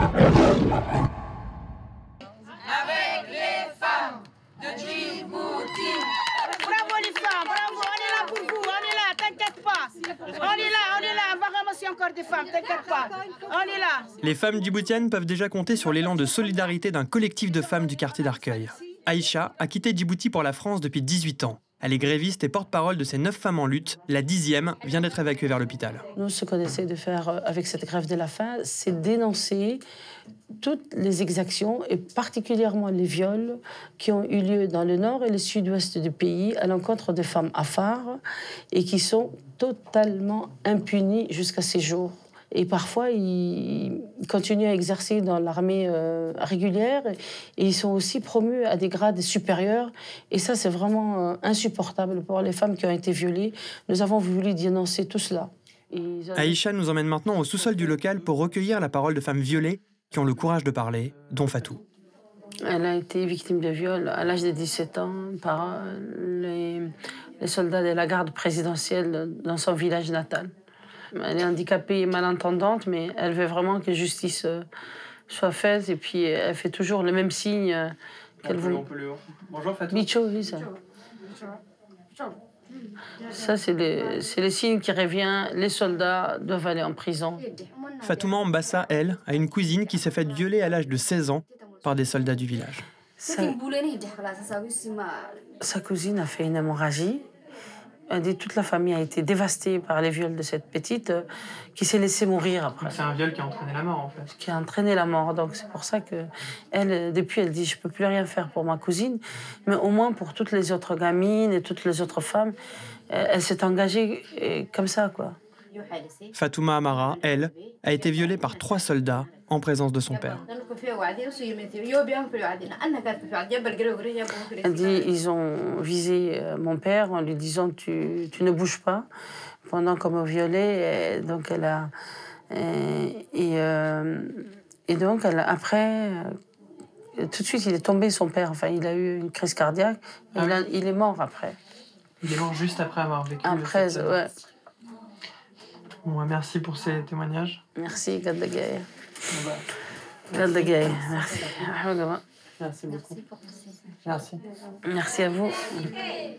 Avec les femmes de Djibouti. Bravo les femmes, bravo, on est là pour vous, on est là, t'inquiète pas. On est là, on va ramasser encore des femmes, t'inquiète pas. On est là. Les femmes djiboutiennes peuvent déjà compter sur l'élan de solidarité d'un collectif de femmes du quartier d'Arcueil. Aïcha a quitté Djibouti pour la France depuis 18 ans. Elle est gréviste et porte-parole de ces 9 femmes en lutte. La 10e vient d'être évacuée vers l'hôpital. Nous, ce qu'on essaie de faire avec cette grève de la faim, c'est dénoncer toutes les exactions, et particulièrement les viols qui ont eu lieu dans le nord et le sud-ouest du pays à l'encontre des femmes afars et qui sont totalement impunis jusqu'à ces jours. Et parfois, ils continuent à exercer dans l'armée régulière et ils sont aussi promus à des grades supérieurs. Et ça, c'est vraiment insupportable pour les femmes qui ont été violées. Nous avons voulu dénoncer tout cela. Aïcha nous emmène maintenant au sous-sol du local pour recueillir la parole de femmes violées qui ont le courage de parler, dont Fatou. Elle a été victime de viol à l'âge de 17 ans par les soldats de la garde présidentielle dans son village natal. Elle est handicapée et malentendante, mais elle veut vraiment que justice soit faite. Et puis, elle fait toujours le même signe qu'elle veut. Bonjour Fatou. Bicho, oui, ça. Ça, c'est le signe qui revient. Les soldats doivent aller en prison. Fatouma Mbassa, elle, a une cousine qui s'est faite violer à l'âge de 16 ans par des soldats du village. Sa cousine a fait une hémorragie. Elle dit toute la famille a été dévastée par les viols de cette petite qui s'est laissée mourir après. C'est un viol qui a entraîné la mort, en fait. Qui a entraîné la mort. Donc c'est pour ça que elle, depuis, elle dit je peux plus rien faire pour ma cousine, mais au moins pour toutes les autres gamines et toutes les autres femmes, elle s'est engagée comme ça, quoi. Fatouma Amara, elle, a été violée par 3 soldats en présence de son père. Elle dit ils ont visé mon père en lui disant tu ne bouges pas pendant qu'on me violait. Donc elle a et donc elle, après tout de suite il est tombé son père. Enfin il a eu une crise cardiaque. Il est mort après. Il est mort juste après avoir vécu. Après ouais. Bon, merci pour ces témoignages. Merci, Gadagay. Gadagay, merci. Merci beaucoup. Merci. Merci à vous. Avec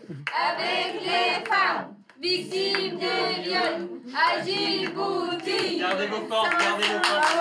les femmes victimes de viol à Djibouti. Gardez vos forces, gardez vos forces.